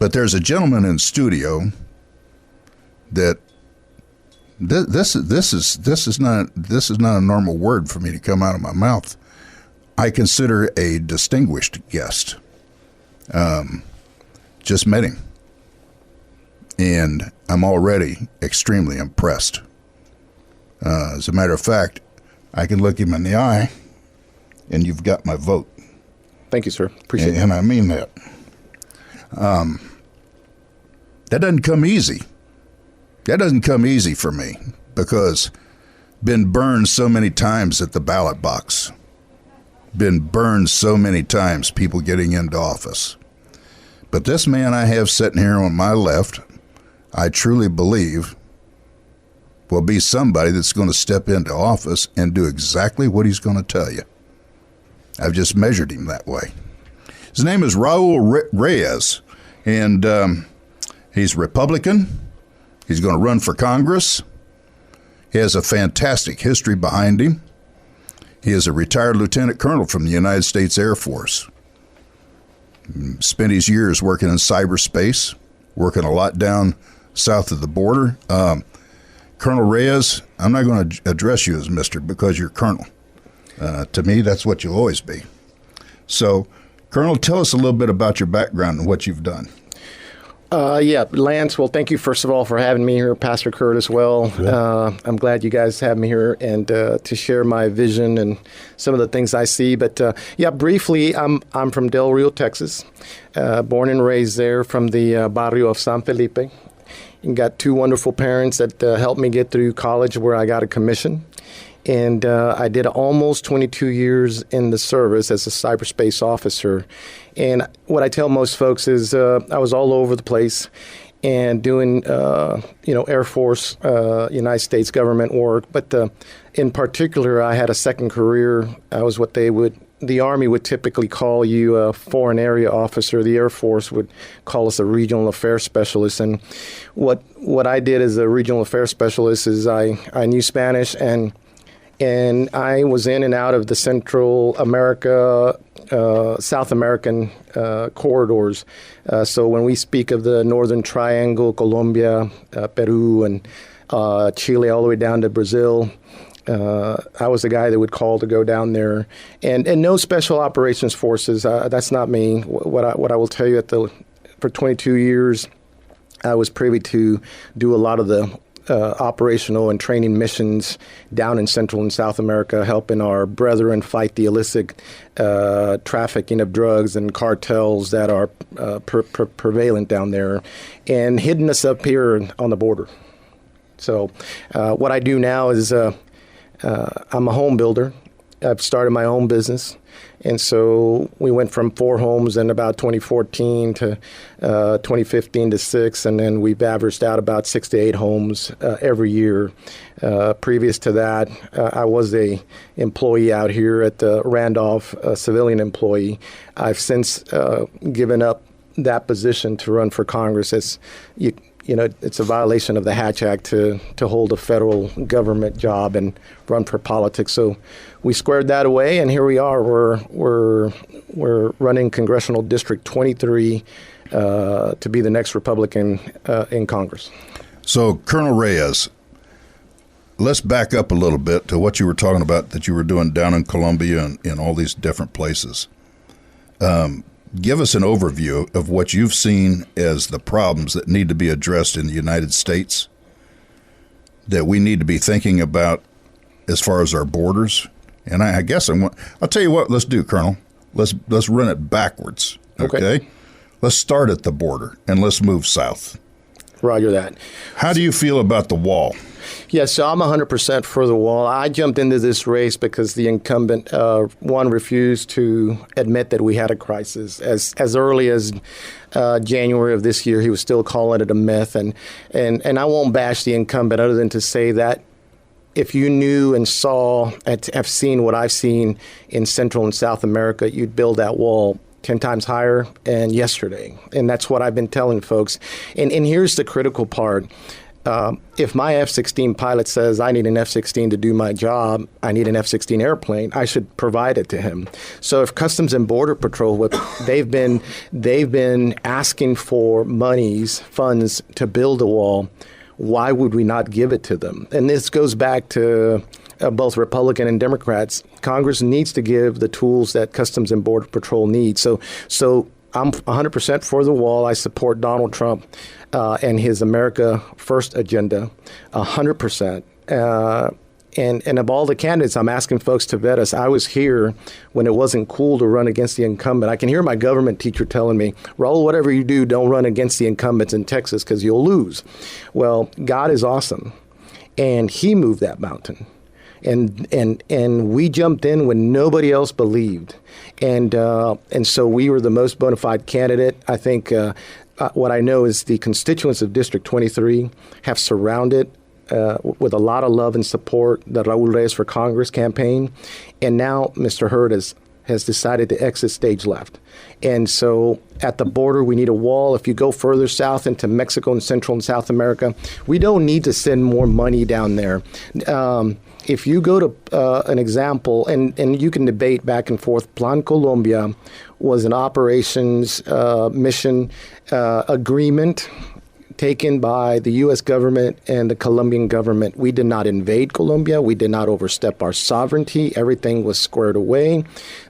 But there's a gentleman in studio that this is not a normal word for me to come out of my mouth. I consider a distinguished guest. Just met him, and I'm already extremely impressed. As a matter of fact, I can look him in the eye, and you've got my vote. Thank you, sir. Appreciate it. And I mean that. That doesn't come easy. That doesn't come easy for me, because been burned so many times at the ballot box. Been burned so many times, people getting into office. But this man I have sitting here on my left, I truly believe will be somebody that's going to step into office and do exactly what he's going to tell you. I've just measured him that way. His name is Raul Reyes, and he's Republican. He's going to run for Congress. He has a fantastic history behind him. He is a retired lieutenant colonel from the United States Air Force. Spent his years working in cyberspace, working a lot down south of the border. Colonel Reyes, I'm not going to address you as Mr. because you're Colonel. To me, that's what you'll always be. So, Colonel, tell us a little bit about your background and what you've done. Lance, well, thank you, first of all, for having me here, Pastor Kurt as well. Sure. I'm glad you guys have me here and to share my vision and some of the things I see. But, briefly, I'm from Del Rio, Texas, born and raised there from the barrio of San Felipe. And got two wonderful parents that helped me get through college where I got a commission. And I did almost 22 years in the service as a cyberspace officer. And what I tell most folks is I was all over the place and doing, Air Force, United States government work. But in particular, I had a second career. I was what the Army would typically call you a foreign area officer. The Air Force would call us a regional affairs specialist. And what I did as a regional affairs specialist is I knew Spanish and I was in and out of the Central America, South American corridors. So when we speak of the Northern Triangle, Colombia, Peru, and Chile, all the way down to Brazil, I was the guy that would call to go down there. And no special operations forces. That's not me. What I will tell you, for 22 years, I was privy to do a lot of the operational and training missions down in Central and South America, helping our brethren fight the illicit trafficking of drugs and cartels that are prevalent down there, and hidden us up here on the border. So what I do now is I'm a home builder. I've started my own business. And so we went from 4 homes in about 2014 to 2015 to 6, and then we've averaged out about 6 to 8 homes every year. Previous to that, I was a employee out here at the Randolph, a civilian employee. I've since given up that position to run for Congress. It's a violation of the Hatch Act to hold a federal government job and run for politics. So we squared that away, and here we are. We're running Congressional District 23 to be the next Republican in Congress. So, Colonel Reyes, let's back up a little bit to what you were talking about that you were doing down in Colombia and in all these different places. Give us an overview of what you've seen as the problems that need to be addressed in the United States, that we need to be thinking about as far as our borders. And I guess I'll tell you what, let's do, Colonel. Let's run it backwards, okay? Let's start at the border and let's move south. Roger that. How do you feel about the wall? Yeah, so I'm 100% for the wall. I jumped into this race because the incumbent, one, refused to admit that we had a crisis. As early as January of this year, he was still calling it a myth. And I won't bash the incumbent other than to say that if you knew and saw, have seen what I've seen in Central and South America, you'd build that wall 10 times higher and yesterday. And that's what I've been telling folks. And here's the critical part. if my F-16 pilot says I need an F-16 to do my job, I need an F-16 airplane, I should provide it to him. So if Customs and Border Patrol, they've been asking for funds to build a wall, why would we not give it to them? And this goes back to both Republican and Democrats. Congress needs to give the tools that Customs and Border Patrol needs. So I'm 100% for the wall. I support Donald Trump and his America First agenda, 100%. And of all the candidates, I'm asking folks to vet us. I was here when it wasn't cool to run against the incumbent. I can hear my government teacher telling me, Raul, whatever you do, don't run against the incumbents in Texas because you'll lose. Well, God is awesome, and he moved that mountain. And we jumped in when nobody else believed. And so we were the most bona fide candidate. I think what I know is the constituents of District 23 have surrounded with a lot of love and support the Raul Reyes for Congress campaign. And now Mr. Hurd has decided to exit stage left. And so at the border, we need a wall. If you go further south into Mexico and Central and South America, we don't need to send more money down there. If you go to an example, and you can debate back and forth, Plan Colombia was an operations mission agreement taken by the U.S. government and the Colombian government. We did not invade Colombia. We did not overstep our sovereignty. Everything was squared away.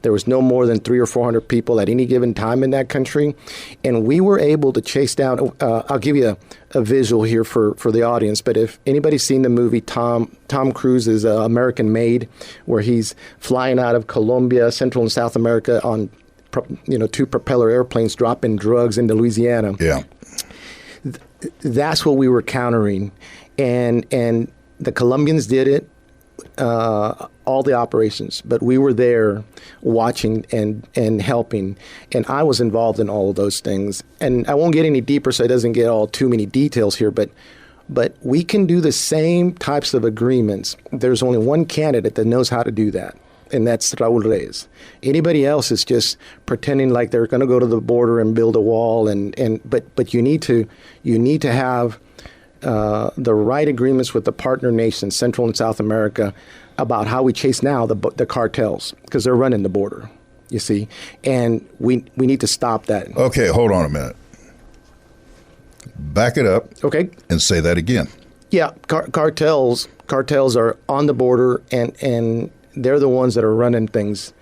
There was no more than 300 or 400 people at any given time in that country. And we were able to chase down, I'll give you a visual here for the audience, but if anybody's seen the movie Tom Cruise's American Made, where he's flying out of Colombia, Central and South America on 2 propeller airplanes dropping drugs into Louisiana. Yeah. That's what we were countering, and the Colombians did it, all the operations, but we were there watching and helping, and I was involved in all of those things. And I won't get any deeper so it doesn't get all too many details here, but we can do the same types of agreements. There's only one candidate that knows how to do that, and that's Raul Reyes. Anybody else is just pretending like they're going to go to the border and build a wall, but you need to have the right agreements with the partner nations, Central and South America, about how we chase now the cartels, because they're running the border, you see, and we need to stop that. Okay, hold on a minute. Back it up. Okay. And say that again. Yeah, cartels are on the border, and they're the ones that are running things.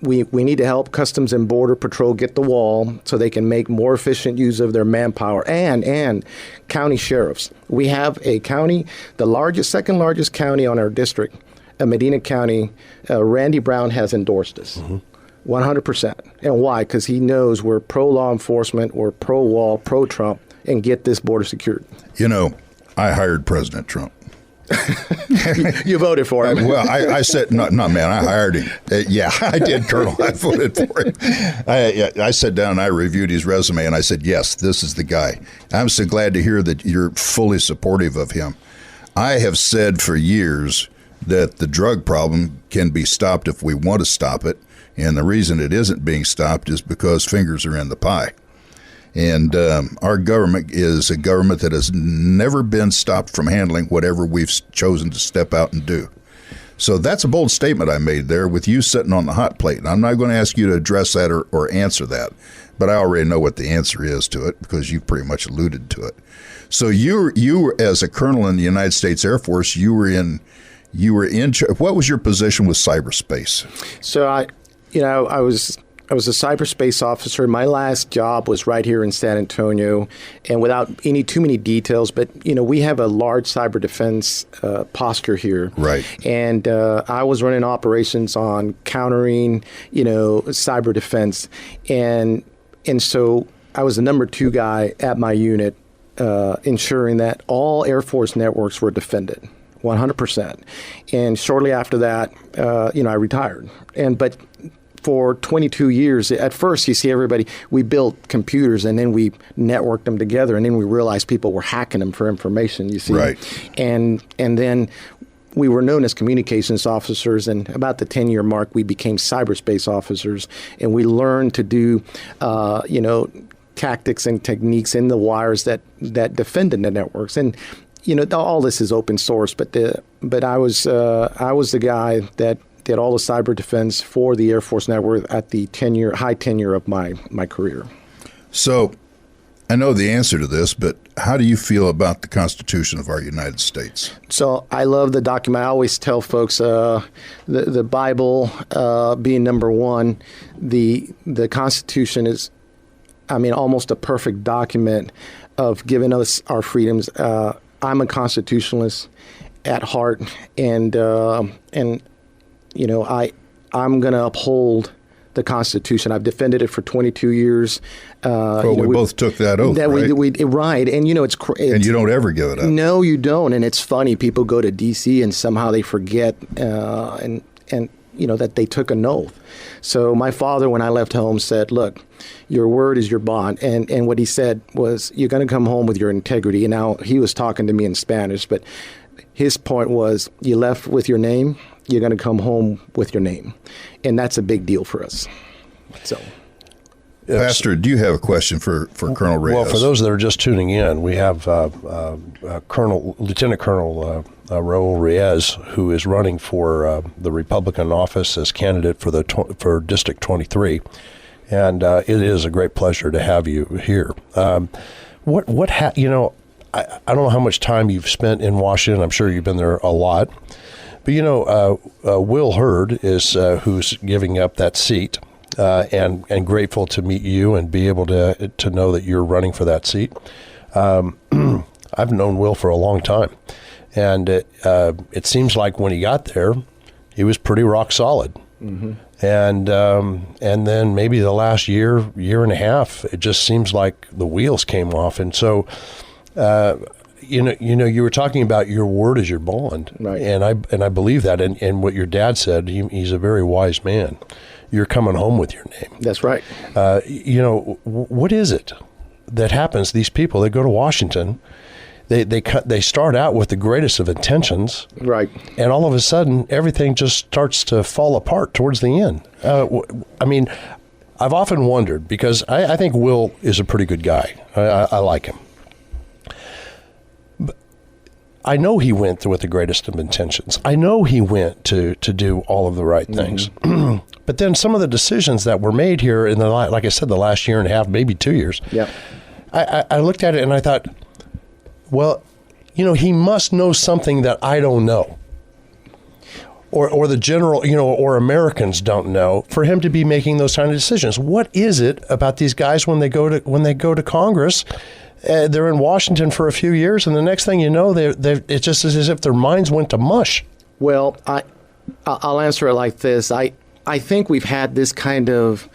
We need to help Customs and Border Patrol get the wall so they can make more efficient use of their manpower, and county sheriffs. We have a county, second largest county on our district, Medina County. Randy Brown has endorsed us. 100%. And why? Because he knows we're pro-law enforcement, we're pro-wall, pro-Trump, and get this border secured. I hired President Trump. You voted for him. Well, I said, no, man, I hired him. Yeah, I did, Colonel. I voted for him. I sat down and I reviewed his resume, and I said, yes, this is the guy. I'm so glad to hear that you're fully supportive of him. I have said for years that the drug problem can be stopped if we want to stop it, and the reason it isn't being stopped is because fingers are in the pie. And our government is a government that has never been stopped from handling whatever we've chosen to step out and do. So that's a bold statement I made there with you sitting on the hot plate. And I'm not going to ask you to address that or answer that, but I already know what the answer is to it because you've pretty much alluded to it. So you were, as a colonel in the United States Air Force, you were in. What was your position with cyberspace? So I was a cyberspace officer. My last job was right here in San Antonio, and without too many details, but we have a large cyber defense posture here. Right. And I was running operations on countering, cyber defense, and so I was the number 2 guy at my unit, ensuring that all Air Force networks were defended. 100%. And shortly after that, I retired. But for 22 years, at first, you see everybody, we built computers and then we networked them together, and then we realized people were hacking them for information, you see. Right. And then we were known as communications officers, and about the 10-year mark, we became cyberspace officers, and we learned to do, tactics and techniques in the wires that defended the networks. And all this is open source, but I was the guy that did all the cyber defense for the Air Force network at the high tenure of my career. So I know the answer to this, but how do you feel about the Constitution of our United States? So I love the document. I always tell folks the Bible being number one, the Constitution is, almost a perfect document of giving us our freedoms. I'm a constitutionalist at heart, and I'm going to uphold the Constitution. I've defended it for 22 years. We both took that oath, right? Right. And, it's and you don't ever give it up. No, you don't. And it's funny. People go to D.C. and somehow they forget that they took an oath. So my father, when I left home, said, look, your word is your bond. And what he said was, you're going to come home with your integrity. And now he was talking to me in Spanish, but his point was, you left with your name, you're going to come home with your name. And that's a big deal for us. So, Pastor, do you have a question for Colonel Reyes? Well, for those that are just tuning in, we have Lieutenant Colonel Raul Reyes, who is running for the Republican office as candidate for District 23, and it is a great pleasure to have you here. I don't know how much time you've spent in Washington. I'm sure you've been there a lot. But, Will Hurd is who's giving up that seat, and grateful to meet you and be able to know that you're running for that seat. I've known Will for a long time, and it seems like when he got there, he was pretty rock solid. Mm-hmm. And then maybe the last year and a half, it just seems like the wheels came off. And so, you were talking about your word is your bond, right? And I believe that. And what your dad said, he's a very wise man. You're coming home with your name. That's right. What is it that happens? These people, they go to Washington, they start out with the greatest of intentions, right? And all of a sudden, everything just starts to fall apart towards the end. I've often wondered, because I think Will is a pretty good guy. I like him. I know he went with the greatest of intentions. I know he went to do all of the right things. Mm-hmm. But then some of the decisions that were made here in like I said, the last year and a half, maybe 2 years, yeah. I looked at it and I thought, well, he must know something that I don't know. Or the general, or Americans don't know, for him to be making those kind of decisions. What is it about these guys when they go to Congress? They're in Washington for a few years, and the next thing you know, it's just as if their minds went to mush. Well, I'll answer it like this. I think we've had this kind of,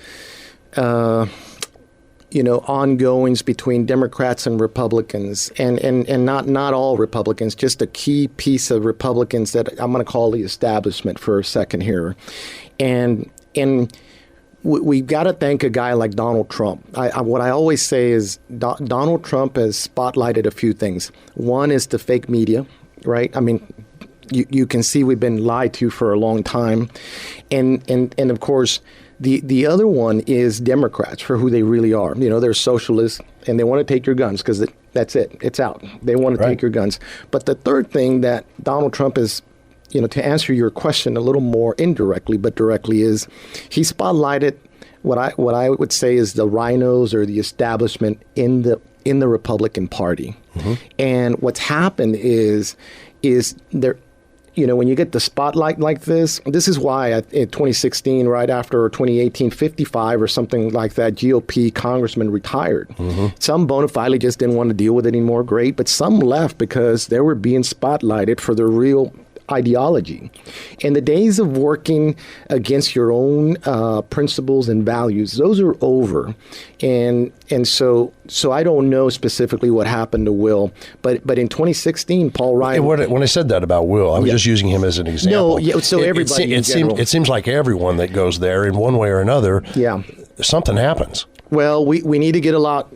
ongoings between Democrats and Republicans, and not all Republicans, just a key piece of Republicans that I'm going to call the establishment for a second here, and we've got to thank a guy like Donald Trump. What I always say is Donald Trump has spotlighted a few things. One is the fake media, right? You can see we've been lied to for a long time. And of course, the other one is Democrats for who they really are. They're socialists, and they want to take your guns because that's it. It's out. They want to take your guns. But the third thing that Donald Trump is, to answer your question a little more indirectly, but directly, is he spotlighted what I would say is the rhinos or the establishment in the Republican Party. Mm-hmm. And what's happened is there, when you get the spotlight like this is why in 2016, right after 2018, 55 or something like that, GOP congressman retired. Mm-hmm. Some bona fide just didn't want to deal with it anymore, great, but some left because they were being spotlighted for their real ideology. And the days of working against your own principles and values, those are over. And so I don't know specifically what happened to Will, but in 2016, Paul Ryan. When I said that about Will, I was just using him as an example. No, so everybody. It seems like everyone that goes there in one way or another, something happens. Well, we need to get a lot.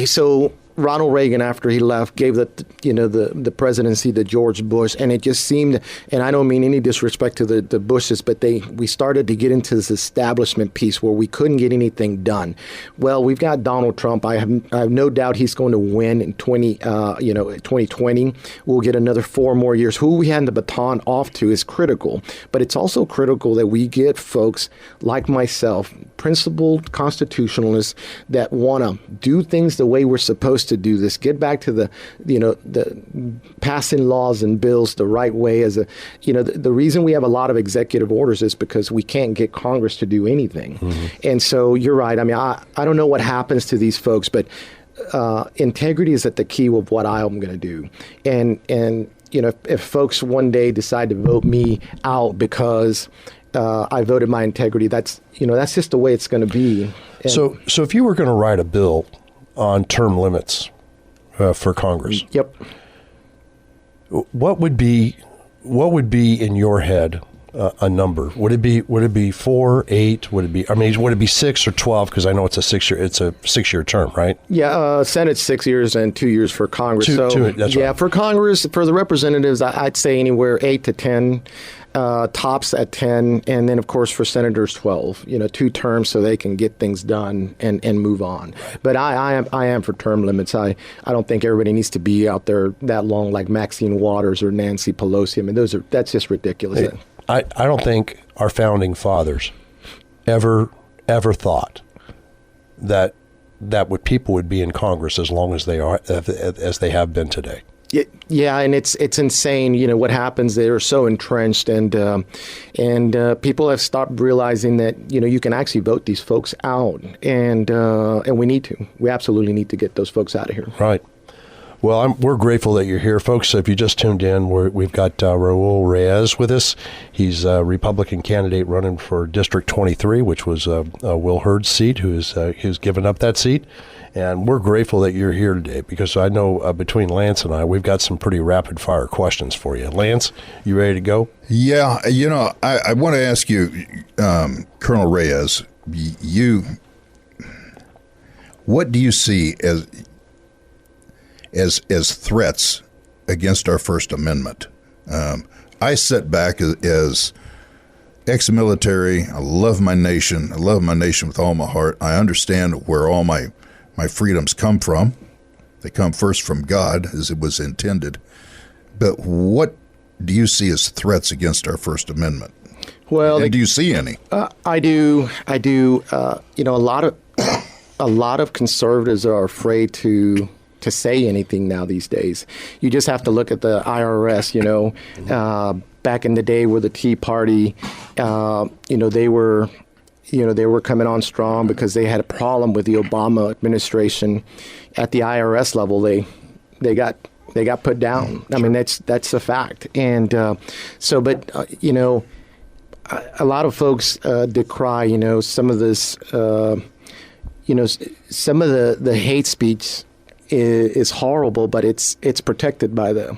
So Ronald Reagan, after he left, gave the presidency to George Bush, and it just seemed, and I don't mean any disrespect to the Bushes, but we started to get into this establishment piece where we couldn't get anything done. Well, we've got Donald Trump. I have no doubt he's going to win in 2020. We'll get another 4 more years. Who we hand the baton off to is critical, but it's also critical that we get folks like myself, principled constitutionalists that want to do things the way we're supposed to do this. Get back to the passing laws and bills the right way. The reason we have a lot of executive orders is because we can't get Congress to do anything. And so you're right. I mean, I don't know what happens to these folks, but integrity is at the key of what I'm going to do. And if folks one day decide to vote me out because I voted my integrity, that's just the way it's going to be. And so if you were going to write a bill on term limits for Congress, yep, what would be in your head a number? Would it be 4, 8? Would it be 6 or 12? Because I know it's a 6-year term, right? Yeah, Senate's 6 years and 2 years for Congress. That's yeah, right. For Congress, for the representatives, I'd say anywhere 8 to 10. Tops at 10, and then of course for senators 12. 2 terms so they can get things done and move on. But I am for term limits. I don't think everybody needs to be out there that long like Maxine Waters or Nancy Pelosi. I mean, that's just ridiculous. Hey, I don't think our founding fathers ever thought that people would be in Congress as long as they are as they have been today. Yeah, and it's insane. What happens? They're so entrenched, and people have stopped realizing that you can actually vote these folks out, and we need to. We absolutely need to get those folks out of here. Right. Well, we're grateful that you're here, folks. If you just tuned in, we've got Raul Reyes with us. He's a Republican candidate running for District 23, which was Will Hurd's seat, who's given up that seat. And we're grateful that you're here today because I know between Lance and I, we've got some pretty rapid-fire questions for you. Lance, you ready to go? Yeah, I want to ask you, Colonel Reyes, what do you see as threats against our First Amendment? I sit back as ex-military. I love my nation. I love my nation with all my heart. I understand where all my freedoms come from. They come first from God, as it was intended. But what do you see as threats against our First Amendment? Well, and do you see any? I do. A lot of conservatives are afraid to say anything now these days. You just have to look at the IRS. Back in the day with the Tea Party, they were coming on strong because they had a problem with the Obama administration. At the IRS level, they got put down. I mean, that's a fact. And a lot of folks decry, some of this, some of the hate speech is horrible, but it's protected by the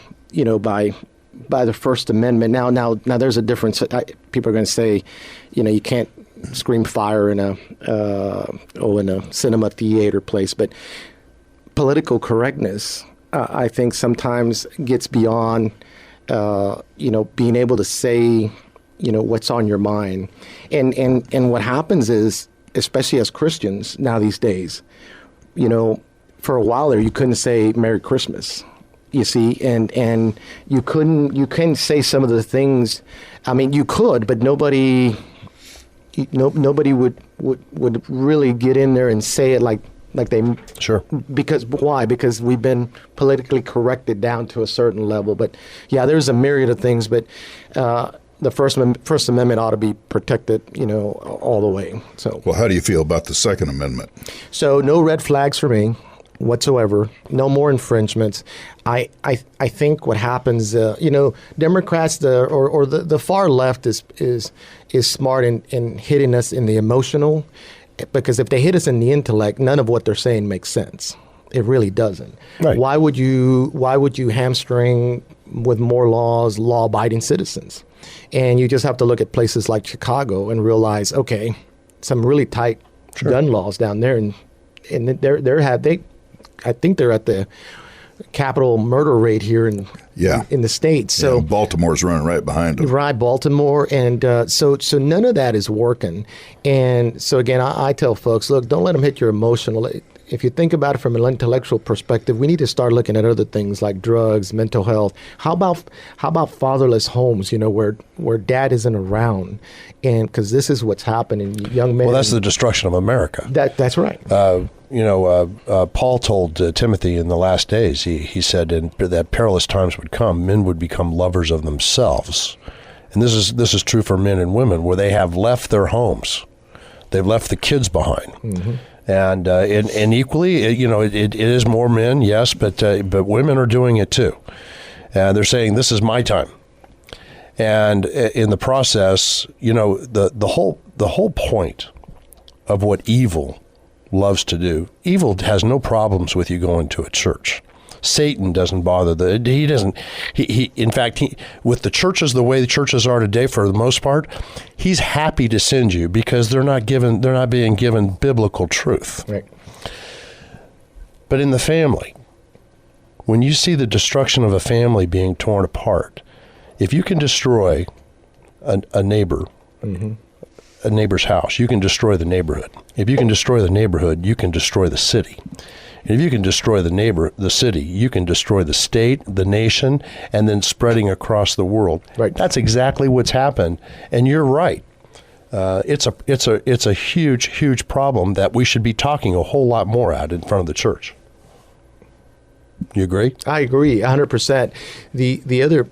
First Amendment. Now there's a difference. People are going to say, you can't scream fire in a cinema theater place, but political correctness, I think sometimes gets beyond, being able to say, what's on your mind. And what happens is, especially as Christians now these days, for a while there, you couldn't say Merry Christmas, you see, and you couldn't say some of the things. I mean, you could, but nobody would really get in there and say it like they. Sure. Because why? Because we've been politically corrected down to a certain level. But yeah, there's a myriad of things, but the First Amendment ought to be protected, all the way. So. Well, how do you feel about the Second Amendment? So no red flags for me whatsoever. No more infringements. I think what happens, Democrats or the far left is smart in hitting us in the emotional, because if they hit us in the intellect, none of what they're saying makes sense. It really doesn't. Right. Why would you hamstring with more laws law-abiding citizens? And you just have to look at places like Chicago and realize, okay, some really tight gun laws down there, and I think they're at the capital murder rate here in the States. So yeah, Baltimore's running right behind them. Right, Baltimore. And so none of that is working. And so, again, I tell folks, look, don't let them hit your emotional. If you think about it from an intellectual perspective, we need to start looking at other things like drugs, mental health. How about fatherless homes, where dad isn't around? And because this is what's happening, young men. Well, that's the destruction of America. That's right. Paul told Timothy in the last days, he said that perilous times would come, men would become lovers of themselves. And this is true for men and women, where they have left their homes. They've left the kids behind. Mm-hmm. And equally, it is more men, yes, but women are doing it too. And they're saying, this is my time. And in the process, the whole point of what evil loves to do, evil has no problems with you going to a church. Satan doesn't bother. In fact, with the churches, the way the churches are today, for the most part, he's happy to send you because they're not being given biblical truth. Right. But in the family, when you see the destruction of a family being torn apart, if you can destroy a neighbor, mm-hmm. a neighbor's house, you can destroy the neighborhood. If you can destroy the neighborhood, you can destroy the city. And if you can destroy the city, you can destroy the state, the nation, and then spreading across the world. Right. That's exactly what's happened. And you're right. It's a huge, huge problem that we should be talking a whole lot more at in front of the church. You agree? I agree 100%. The other.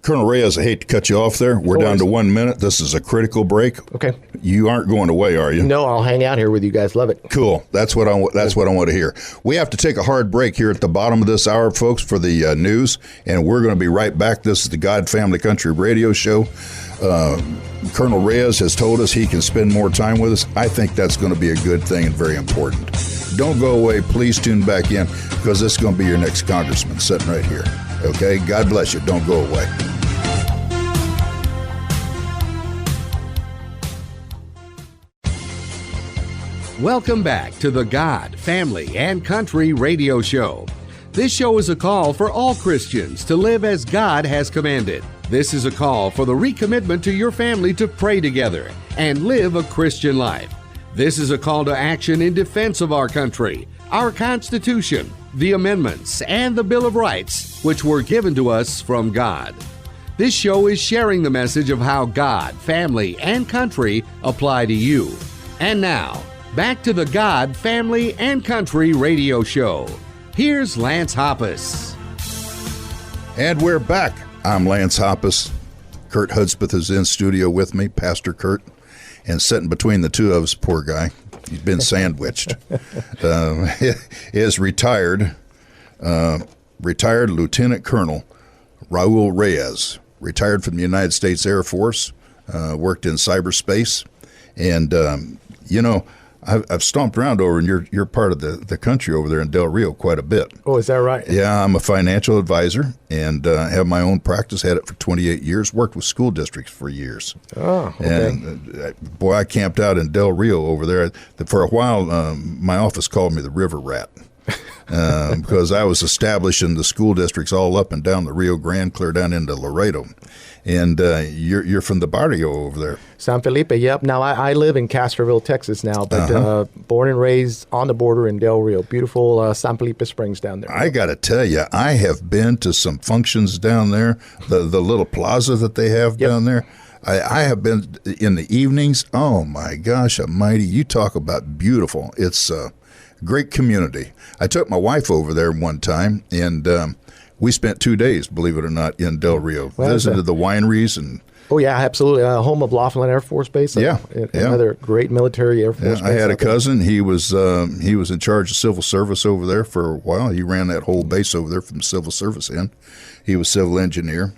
Colonel Reyes, I hate to cut you off there. We're down to 1 minute. This is a critical break. Okay. You aren't going away, are you? No, I'll hang out here with you guys. Love it. Cool. That's what I want to hear. We have to take a hard break here at the bottom of this hour, folks, for the news, and we're going to be right back. This is the God Family Country Radio Show. Colonel Reyes has told us he can spend more time with us. I think that's going to be a good thing and very important. Don't go away. Please tune back in, because this is going to be your next congressman sitting right here. Okay? God bless you. Don't go away. Welcome back to the God, Family, and Country Radio Show. This show is a call for all Christians to live as God has commanded. This is a call for the recommitment to your family to pray together and live a Christian life. This is a call to action in defense of our country, our Constitution, the amendments, and the Bill of Rights, which were given to us from God. This show is sharing the message of how God, family, and country apply to you. And now, back to the God, Family, and Country Radio Show. Here's Lance Hoppus. And we're back. I'm Lance Hoppus. Kurt Hudspeth is in studio with me, Pastor Kurt, and sitting between the two of us, poor guy. He's been sandwiched. Is retired Lieutenant Colonel Raul Reyes, retired from the United States Air Force, worked in cyberspace, and I've stomped around over in your part of the country over there in Del Rio quite a bit. Oh, is that right? Yeah, I'm a financial advisor and have my own practice, had it for 28 years, worked with school districts for years. Oh, okay. And boy, I camped out in Del Rio over there. For a while, my office called me the River Rat. Because I was establishing the school districts all up and down the Rio Grande, clear down into Laredo. And you're from the barrio over there. San Felipe, yep. Now, I live in Castroville, Texas now, but born and raised on the border in Del Rio. Beautiful San Felipe Springs down there. I got to tell you, I have been to some functions down there, the little plaza that they have down there. I have been in the evenings. Oh, my gosh almighty. You talk about beautiful. It's a great community. I took my wife over there one time, and we spent 2 days, believe it or not, in Del Rio. Visited the wineries and... Oh, yeah, absolutely. Home of Laughlin Air Force Base. Another great military Air Force base. I had a cousin. He was in charge of civil service over there for a while. He ran that whole base over there from the civil service end. He was civil engineer.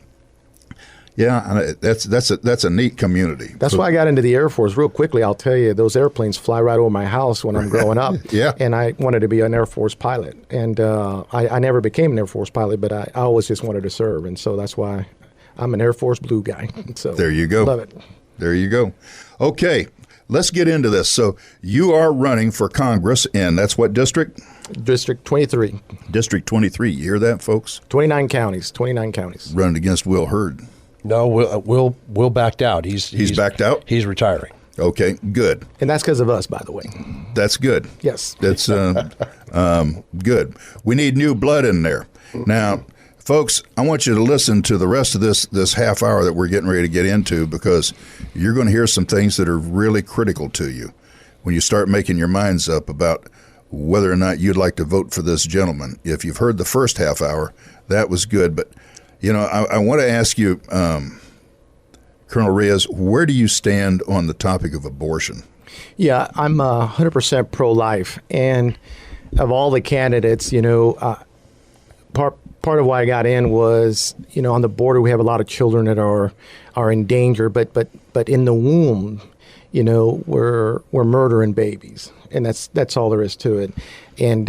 Yeah, that's a neat community. That's why I got into the Air Force real quickly. I'll tell you, those airplanes fly right over my house when I'm growing up. Yeah. And I wanted to be an Air Force pilot. And I never became an Air Force pilot, but I always just wanted to serve. And so that's why I'm an Air Force Blue guy. So there you go. Love it. There you go. Okay. let's get into this. So you are running for Congress, and that's what district? District 23. District 23. You hear that, folks? 29 counties. 29 counties. Running against Will Hurd. No, Will backed out. He's backed out? He's retiring. Okay, good. And that's because of us, by the way. That's good. Yes. That's good. We need new blood in there. Now, folks, I want you to listen to the rest of this half hour that we're getting ready to get into, because you're going to hear some things that are really critical to you when you start making your minds up about whether or not you'd like to vote for this gentleman. If you've heard the first half hour, that was good. But, I want to ask you, Colonel Reyes, where do you stand on the topic of abortion? Yeah, I'm 100% pro-life. And of all the candidates, part of why I got in was, on the border we have a lot of children that are in danger, but in the womb, we're murdering babies, and that's all there is to it. And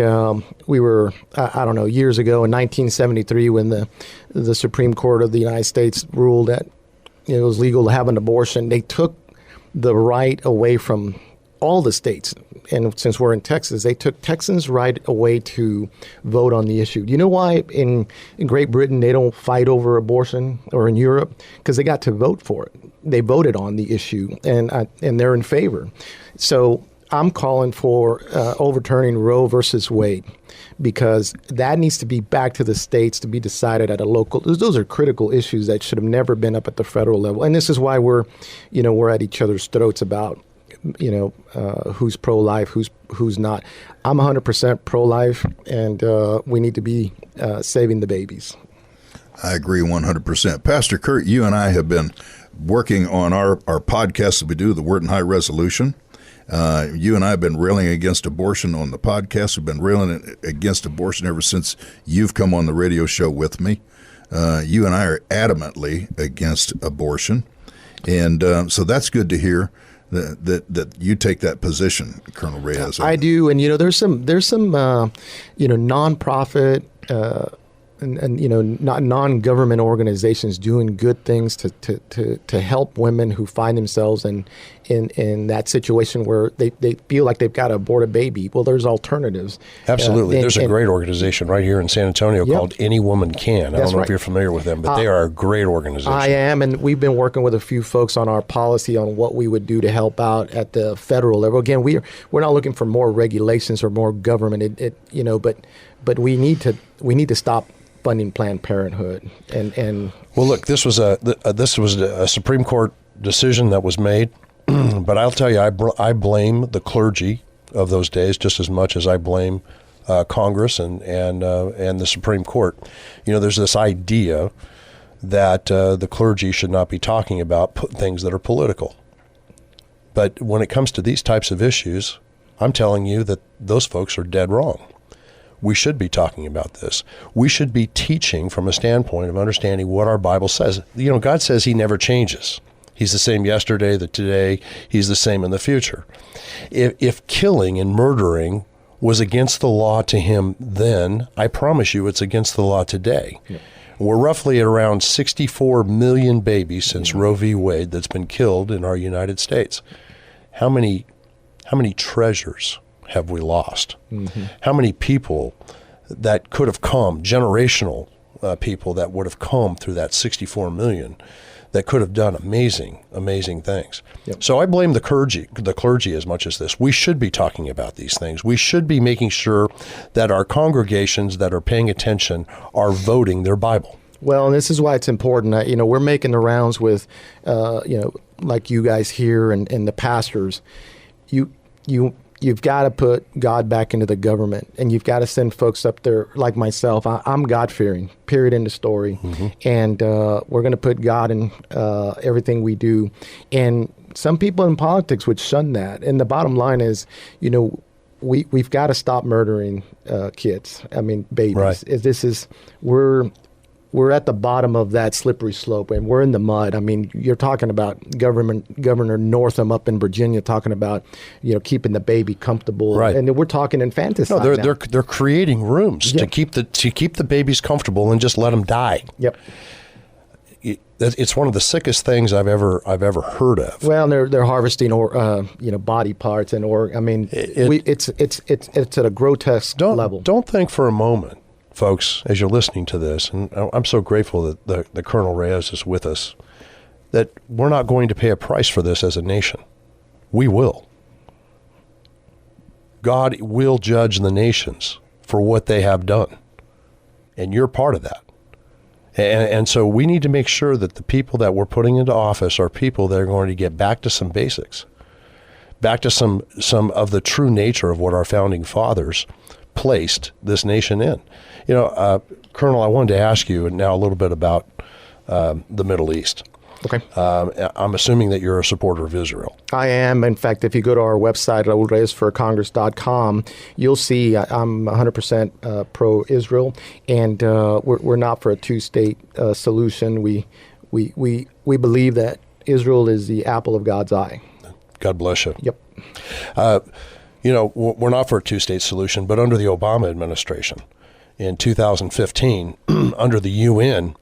we were, I don't know, years ago in 1973 when the Supreme Court of the United States ruled that it was legal to have an abortion, they took the right away from all the states. And since we're in Texas, they took Texans' right away to vote on the issue. Do you know why in Great Britain they don't fight over abortion, or in Europe? Because they got to vote for it. They voted on the issue, and they're in favor. So I'm calling for overturning Roe versus Wade, because that needs to be back to the states to be decided at a local. Those are critical issues that should have never been up at the federal level. And this is why we're at each other's throats about who's pro-life, who's not. I'm 100% pro-life, and we need to be saving the babies. I agree 100%. Pastor Kurt, you and I have been working on our podcast that we do, the Word in High Resolution. You and I have been railing against abortion on the podcast. We've been railing against abortion ever since you've come on the radio show with me. You and I are adamantly against abortion. And so that's good to hear that you take that position, Colonel Reyes. I do. And, there's some nonprofit and not non-government organizations doing good things to help women who find themselves in that situation where they feel like they've got to abort a baby. Well, there's alternatives. Absolutely. There's a great organization right here in San Antonio called Any Woman Can. I don't know if you're familiar with them, but they are a great organization. I am, and we've been working with a few folks on our policy on what we would do to help out at the federal level. Again, we're not looking for more regulations or more government. But we need to stop funding Planned Parenthood. And well, look, this was a Supreme Court decision that was made, but I'll tell you, I blame the clergy of those days just as much as I blame Congress and the Supreme Court. There's this idea that the clergy should not be talking about things that are political. But when it comes to these types of issues, I'm telling you that those folks are dead wrong. We should be talking about this. We should be teaching from a standpoint of understanding what our Bible says. God says he never changes. He's the same yesterday, today. He's the same in the future. If killing and murdering was against the law to him then, I promise you it's against the law today. Yeah. We're roughly at around 64 million babies since Roe v. Wade that's been killed in our United States. How many treasures have we lost? Mm-hmm. How many people that could have come, generational people that would have come through that 64 million that could have done amazing things. Yep. So I blame the clergy as much as this. We should be talking about these things. We should be making sure that our congregations that are paying attention are voting their Bible. Well, and this is why it's important. We're making the rounds with, like you guys here and the pastors. You've got to put God back into the government, and you've got to send folks up there like myself. I'm God-fearing, period, end of story. Mm-hmm. And we're going to put God in everything we do. And some people in politics would shun that. And the bottom line is, we've got to stop murdering kids. I mean, babies. Right. We're at the bottom of that slippery slope, and we're in the mud. I mean, you're talking about Governor Northam up in Virginia talking about, keeping the baby comfortable, right. And we're talking infanticide. No, they're creating rooms to keep the babies comfortable and just let them die. Yep. it's one of the sickest things I've ever heard of. Well, they're harvesting body parts and it's at a grotesque level. Don't think for a moment, folks, as you're listening to this, and I'm so grateful that the Colonel Reyes is with us, that we're not going to pay a price for this as a nation. We will. God will judge the nations for what they have done, and you're part of that. And so we need to make sure that the people that we're putting into office are people that are going to get back to some basics, back to some of the true nature of what our founding fathers placed this nation in. Colonel, I wanted to ask you now a little bit about the Middle East. Okay. I'm assuming that you're a supporter of Israel. I am. In fact, if you go to our website, raulreyesforcongress.com, you'll see I'm 100% pro-Israel, and we're not for a two-state solution. We believe that Israel is the apple of God's eye. God bless you. Yep. We're not for a two-state solution, but under the Obama administration in 2015, under the UN,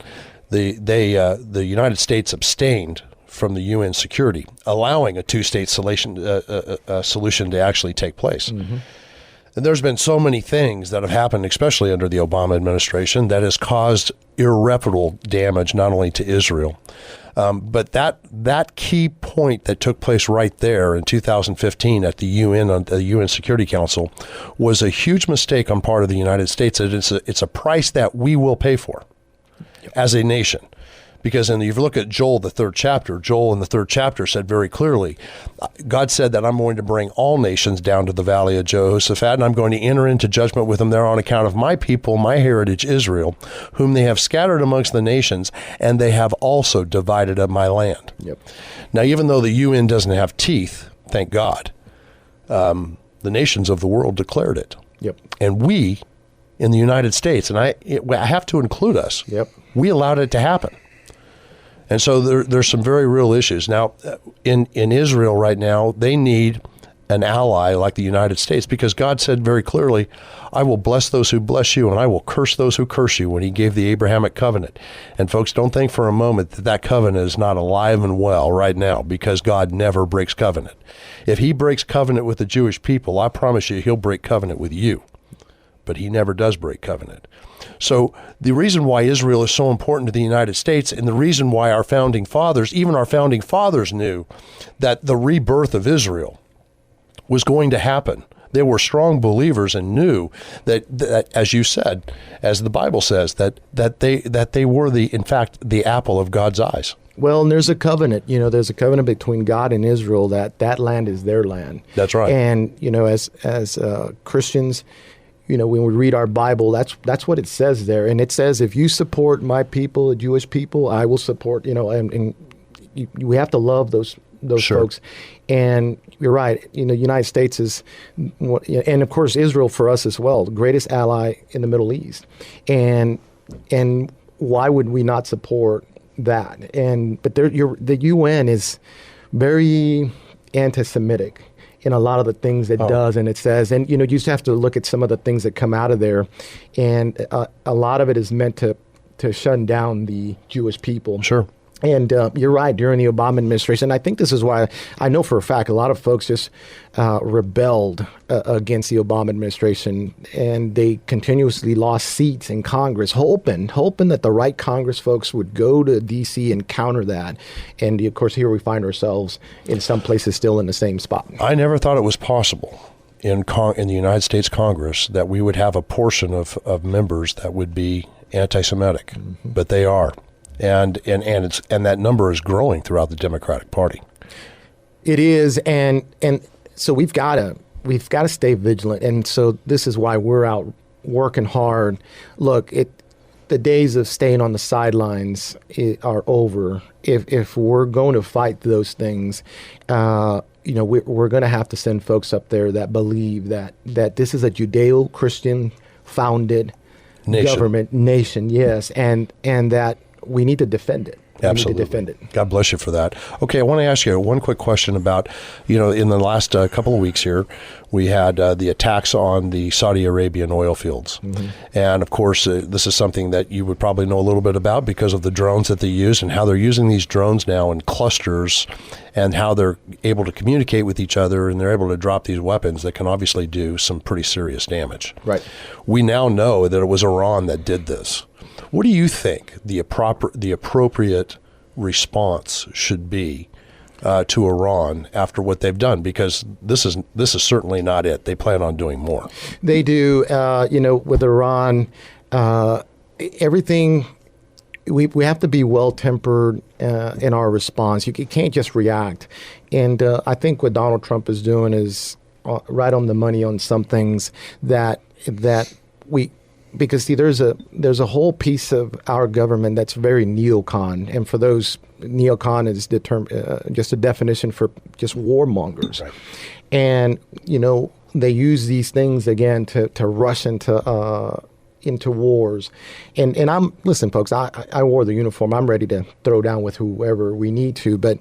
the United States abstained from the UN security, allowing a two-state solution to actually take place. Mm-hmm. And there's been so many things that have happened, especially under the Obama administration, that has caused irreparable damage not only to Israel, but that key point that took place right there in 2015 at the UN Security Council was a huge mistake on part of the United States. It's a price that we will pay for as a nation. Because if you look at Joel in the third chapter said very clearly, God said that I'm going to bring all nations down to the valley of Jehoshaphat, and I'm going to enter into judgment with them there on account of my people, my heritage, Israel, whom they have scattered amongst the nations, and they have also divided up my land. Yep. Now, even though the UN doesn't have teeth, thank God, the nations of the world declared it. Yep. And we, in the United States, and I have to include us, yep, we allowed it to happen. And so there's some very real issues. Now, in Israel right now, they need an ally like the United States, because God said very clearly, I will bless those who bless you, and I will curse those who curse you, when he gave the Abrahamic covenant. And folks, don't think for a moment that covenant is not alive and well right now, because God never breaks covenant. If he breaks covenant with the Jewish people, I promise you he'll break covenant with you. But he never does break covenant. So the reason why Israel is so important to the United States, and the reason why our founding fathers knew that the rebirth of Israel was going to happen. They were strong believers and knew that as you said, as the Bible says, that they were in fact the apple of God's eyes. Well, and there's a covenant. There's a covenant between God and Israel that land is their land. That's right. And as Christians, when we read our Bible, that's what it says there. And it says, if you support my people, the Jewish people, I will support, and we have to love those sure. folks. And you're right, United States is, and of course Israel for us as well, the greatest ally in the Middle East. And why would we not support that? But the UN is very anti-Semitic in a lot of the things it does and it says. And, you just have to look at some of the things that come out of there. And a lot of it is meant to shut down the Jewish people. Sure. And you're right, during the Obama administration, I think this is why I know for a fact a lot of folks just rebelled against the Obama administration, and they continuously lost seats in Congress, hoping that the right Congress folks would go to D.C. and counter that. And, of course, here we find ourselves in some places still in the same spot. I never thought it was possible in the United States Congress that we would have a portion of members that would be anti-Semitic, mm-hmm. but they are. And that number is growing throughout the Democratic Party. It is, and so we've got to stay vigilant. And so this is why we're out working hard. Look, the days of staying on the sidelines are over. If we're going to fight those things, we're going to have to send folks up there that believe that this is a Judeo-Christian founded nation. Government nation, yes, and that we need to defend it. Absolutely. We need to defend it. God bless you for that. Okay, I want to ask you one quick question about, in the last couple of weeks here, we had the attacks on the Saudi Arabian oil fields. Mm-hmm. And, of course, this is something that you would probably know a little bit about because of the drones that they use and how they're using these drones now in clusters and how they're able to communicate with each other, and they're able to drop these weapons that can obviously do some pretty serious damage. Right. We now know that it was Iran that did this. What do you think the appropriate response should be to Iran after what they've done? Because this is certainly not it. They plan on doing more. They do. With Iran, everything. We have to be well-tempered in our response. You can't just react. And I think what Donald Trump is doing is right on the money on some things that we. Because see, there's a whole piece of our government that's very neocon, and for those, neocon is just a definition for just warmongers, right. And they use these things again to rush into wars, and listen, folks, I wore the uniform. I'm ready to throw down with whoever we need to, but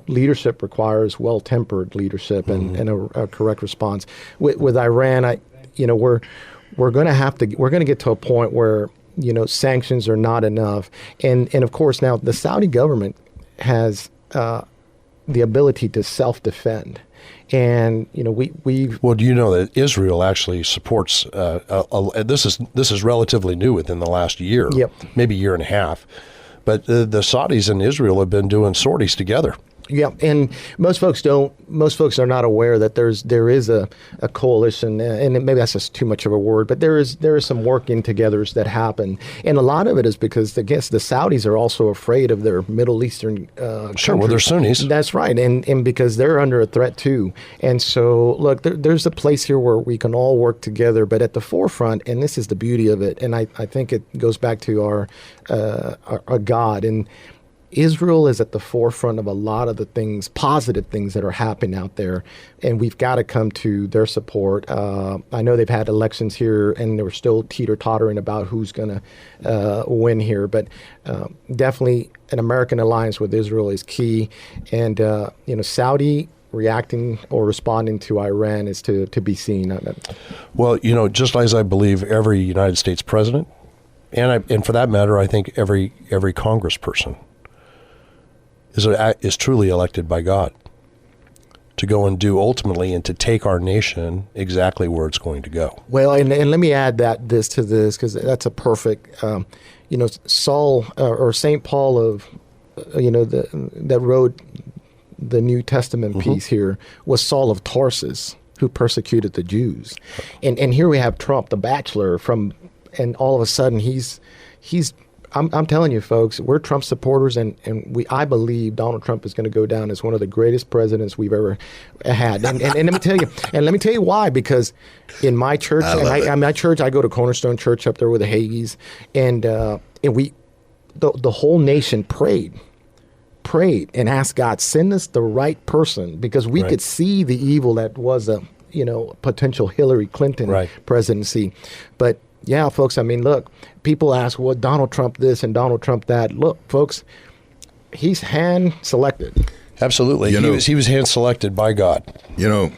leadership requires well-tempered leadership and a correct response. With Iran, we're going to get to a point where, sanctions are not enough. And of course, now the Saudi government has the ability to self-defend. And, we've... Well, do you know that Israel actually supports, this is relatively new within the last year, yep. Maybe year and a half. But the Saudis and Israel have been doing sorties together. Yeah, and most folks are not aware that there is a coalition, and maybe that's just too much of a word, but there is some working togethers that happen, and a lot of it is because the Saudis are also afraid of their Middle Eastern Sure, well, they're Sunnis. That's right, and because they're under a threat too, and so look, there's a place here where we can all work together, but at the forefront, and this is the beauty of it, and I think it goes back to our God, and Israel is at the forefront of a lot of the positive things that are happening out there, and we've got to come to their support. I know they've had elections here, and they were still teeter-tottering about who's going to win here, but definitely an American alliance with Israel is key, and Saudi reacting or responding to Iran is to be seen. Well, just as I believe every United States president, and for that matter, I think every congressperson is truly elected by God to go and do ultimately and to take our nation exactly where it's going to go. Well, and let me add this to this, because that's a perfect, Saul or St. Paul of, that wrote the New Testament piece here was Saul of Tarsus, who persecuted the Jews. And here we have Trump, the bachelor, and all of a sudden he's I'm telling you, folks, we're Trump supporters, and I believe Donald Trump is going to go down as one of the greatest presidents we've ever had. And let me tell you why. Because in my church, I go to Cornerstone Church up there with the Hagees, and the whole nation prayed and asked God, send us the right person, because we could see the evil that was a potential Hillary Clinton presidency, but. Yeah, folks, look, people ask, well, Donald Trump this and Donald Trump that. Look, folks, he's hand-selected. Absolutely. He was hand-selected by God. You're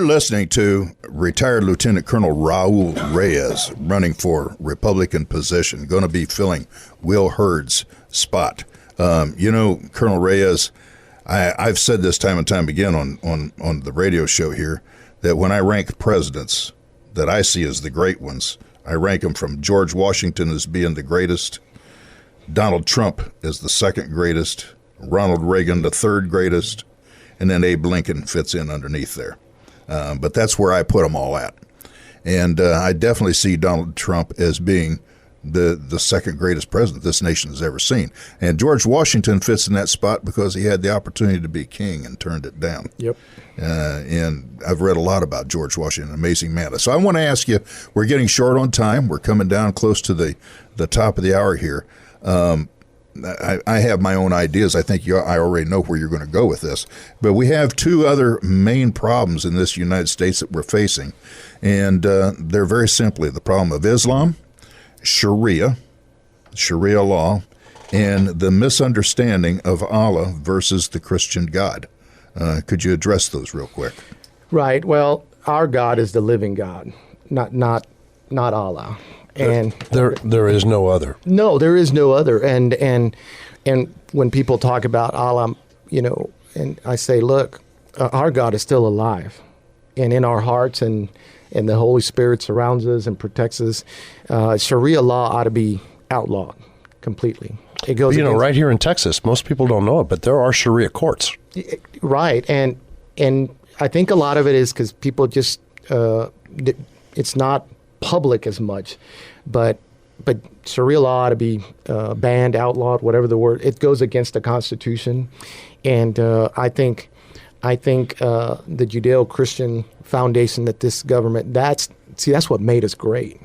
listening to retired Lieutenant Colonel Raul Reyes running for Republican position, going to be filling Will Hurd's spot. Colonel Reyes, I've said this time and time again on the radio show here, that when I rank presidents that I see as the great ones, I rank them from George Washington as being the greatest, Donald Trump as the second greatest, Ronald Reagan the third greatest, and then Abe Lincoln fits in underneath there. But that's where I put them all at. And I definitely see Donald Trump as being the second greatest president this nation has ever seen. And George Washington fits in that spot because he had the opportunity to be king and turned it down. Yep. And I've read a lot about George Washington, an amazing man. So I want to ask you, we're getting short on time. We're coming down close to the top of the hour here. I have my own ideas. I think I already know where you're going to go with this. But we have two other main problems in this United States that we're facing. And they're very simply the problem of Islam, Sharia, Sharia law, and the misunderstanding of Allah versus the Christian God. Could you address those real quick? Right. Well, our God is the living God, not Allah. And there is no other. No, there is no other. And when people talk about Allah, and I say, look, our God is still alive, and in our hearts, and the Holy Spirit surrounds us and protects us. Sharia law ought to be outlawed completely. It goes, right here in Texas, most people don't know it, but there are Sharia courts. Right, and I think a lot of it is because people just it's not public as much, but Sharia law ought to be banned, outlawed, whatever the word. It goes against the Constitution, and I think the Judeo-Christian foundation that this government, that's what made us great.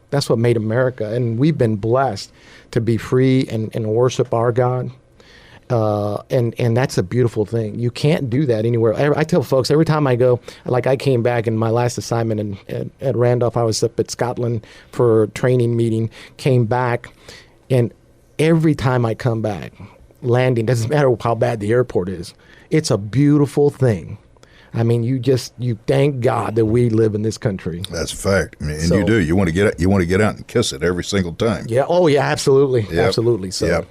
That's what made America, and we've been blessed to be free and worship our God. And that's a beautiful thing. You can't do that anywhere. I tell folks every time I go, like I came back in my last assignment at Randolph, I was up at Scotland for a training meeting, came back, and every time I come back, landing, doesn't matter how bad the airport is, it's a beautiful thing. I mean, you thank God that we live in this country. That's a fact. I mean, and you do. You want to get out and kiss it every single time. Yeah. Oh, yeah. Absolutely. Yep. Absolutely. So. Yep.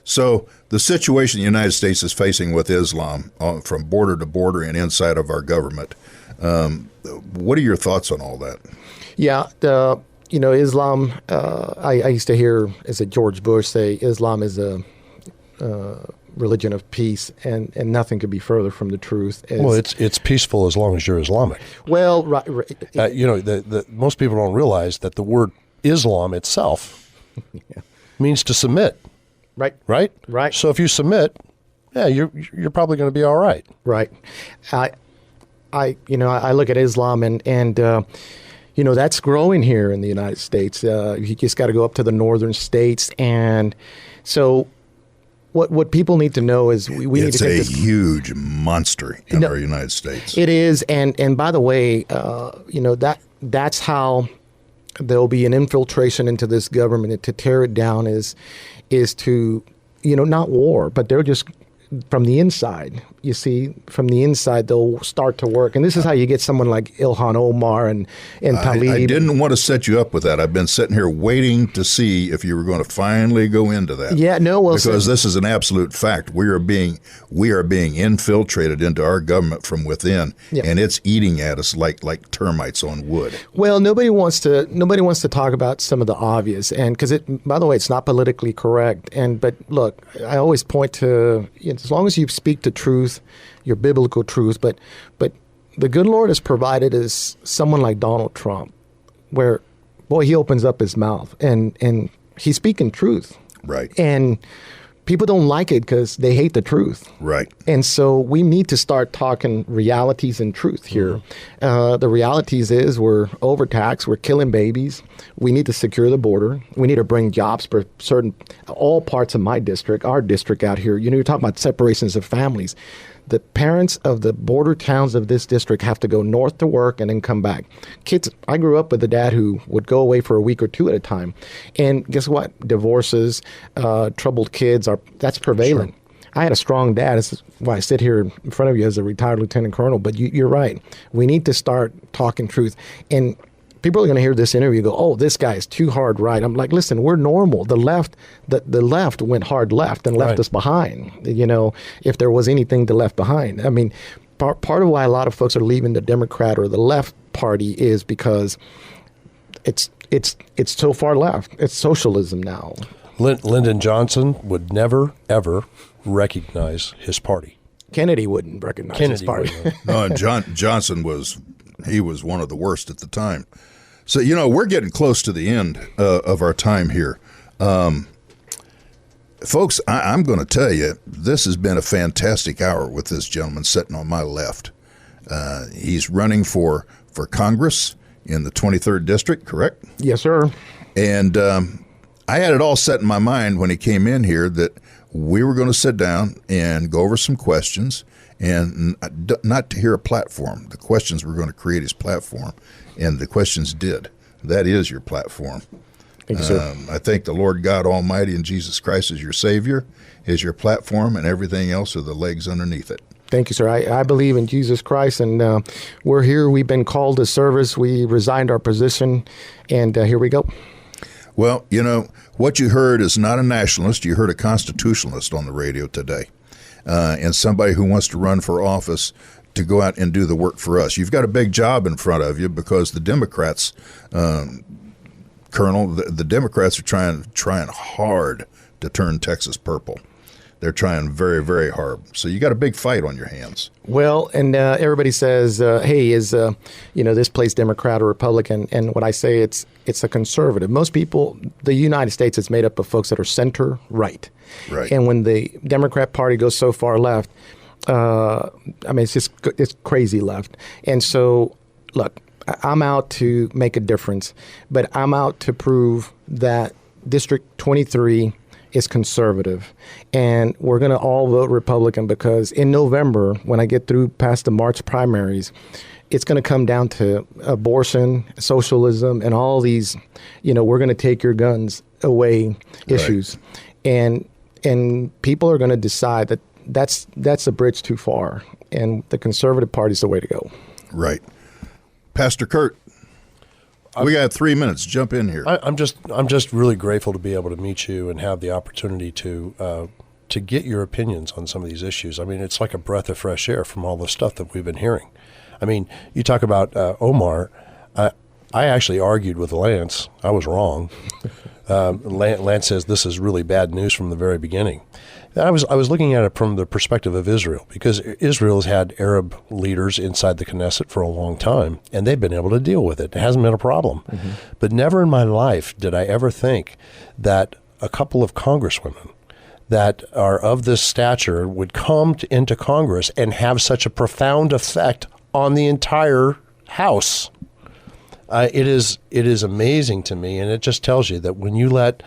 So the situation the United States is facing with Islam from border to border and inside of our government, what are your thoughts on all that? Yeah, Islam, I used to hear, is it George Bush say, Islam is a religion of peace, and nothing could be further from the truth. Well, it's peaceful as long as you're Islamic. Well, right. Most people don't realize that the word Islam itself means to submit. Right. Right? Right. So if you submit, you're probably going to be all right. Right. I look at Islam and that's growing here in the United States. You just got to go up to the northern states, and so what people need to know is we need to take this. It's a huge monster in our United States. It is, and by the way, that's how there'll be an infiltration into this government, and to tear it down is to, not war, but they're just from the inside. You see, from the inside, they'll start to work. And this is how you get someone like Ilhan Omar and Tlaib. I didn't want to set you up with that. I've been sitting here waiting to see if you were going to finally go into that. Yeah, no, well, because this is an absolute fact. We are being infiltrated into our government from within, and it's eating at us like termites on wood. Well, nobody wants to talk about some of the obvious, and because by the way, it's not politically correct. But look, I always point to, as long as you speak the truth, your biblical truth, but the good Lord has provided us someone like Donald Trump, where, boy, he opens up his mouth and he's speaking truth. Right. And people don't like it because they hate the truth. Right. And so we need to start talking realities and truth here. The realities is we're overtaxed, we're killing babies. We need to secure the border. We need to bring jobs for all parts of my district, our district out here. You're talking about separations of families. The parents of the border towns of this district have to go north to work and then come back. Kids, I grew up with a dad who would go away for a week or two at a time. And guess what? Divorces, troubled kids, that's prevailing. Sure. I had a strong dad. This is why I sit here in front of you as a retired lieutenant colonel. But you're right. We need to start talking truth. And people are going to hear this interview and go, oh, this guy is too hard right. I'm like, listen, we're normal. The left went hard left and left us behind, if there was anything to left behind. I mean, part of why a lot of folks are leaving the Democrat or the left party is because it's so far left. It's socialism now. Lyndon Johnson would never, ever recognize his party. Kennedy wouldn't recognize his party. No, and Johnson was one of the worst at the time. So, we're getting close to the end of our time here. Folks, I'm going to tell you, this has been a fantastic hour with this gentleman sitting on my left. He's running for Congress in the 23rd District, correct? Yes, sir. And I had it all set in my mind when he came in here that we were going to sit down and go over some questions, and not to hear a platform. The questions were going to create his platform, and the questions did. That is your platform. Thank you, sir. I think the Lord God Almighty and Jesus Christ is your Savior, is your platform, and everything else are the legs underneath it. Thank you, sir. I believe in Jesus Christ, and we're here. We've been called to service. We resigned our position, and here we go. Well, what you heard is not a nationalist. You heard a constitutionalist on the radio today, and somebody who wants to run for office to go out and do the work for us. You've got a big job in front of you because the Democrats, Colonel, the Democrats are trying hard to turn Texas purple. They're trying very, very hard. So you got a big fight on your hands. Well, and everybody says, "Hey, is this place Democrat or Republican?" And what I say, it's a conservative. Most people, the United States is made up of folks that are center right. Right. And when the Democrat Party goes so far left, it's crazy left. And so, look, I'm out to make a difference, but I'm out to prove that District 23 is conservative, and we're going to all vote Republican because in November, when I get through past the March primaries, it's going to come down to abortion, socialism, and all these, we're going to take your guns away issues. Right. And people are going to decide that that's a bridge too far, and the conservative party is the way to go. Right. Pastor Kurt, we got 3 minutes. Jump in here. I'm just really grateful to be able to meet you and have the opportunity to get your opinions on some of these issues. I mean, it's like a breath of fresh air from all the stuff that we've been hearing. I mean, you talk about Omar. I actually argued with Lance. I was wrong. Lance says this is really bad news from the very beginning. I was looking at it from the perspective of Israel, because Israel has had Arab leaders inside the Knesset for a long time, and they've been able to deal with it. It hasn't been a problem. Mm-hmm. But never in my life did I ever think that a couple of congresswomen that are of this stature would come into Congress and have such a profound effect on the entire House. It is amazing to me, and it just tells you that when you let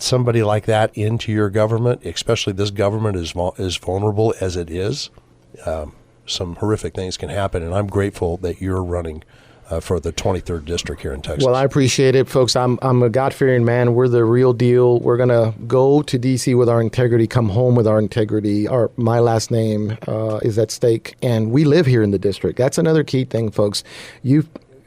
somebody like that into your government, especially this government is vulnerable as it is, some horrific things can happen. And I'm grateful that you're running for the 23rd District here in Texas. Well, I appreciate it, folks. I'm a God-fearing man. We're the real deal. We're going to go to D.C. with our integrity, come home with our integrity. My last name is at stake, and we live here in the district. That's another key thing, folks.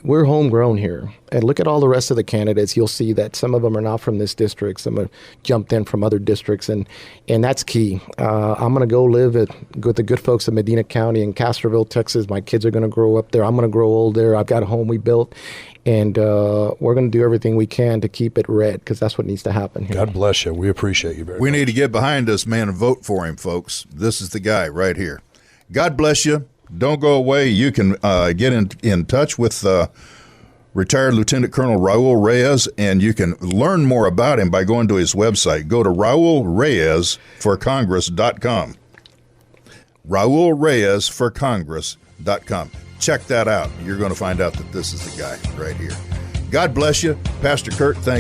We're homegrown here. And look at all the rest of the candidates. You'll see that some of them are not from this district. Some have jumped in from other districts, and that's key. I'm going to go live with the good folks of Medina County in Castroville, Texas. My kids are going to grow up there. I'm going to grow old there. I've got a home we built, and we're going to do everything we can to keep it red, because that's what needs to happen here. God bless you. We appreciate you very much. We need to get behind this man and vote for him, folks. This is the guy right here. God bless you. Don't go away. You can get in touch with retired Lieutenant Colonel Raul Reyes, and you can learn more about him by going to his website. Go to RaulReyesForCongress.com. RaulReyesForCongress.com. Check that out. You're going to find out that this is the guy right here. God bless you. Pastor Kurt, thank you.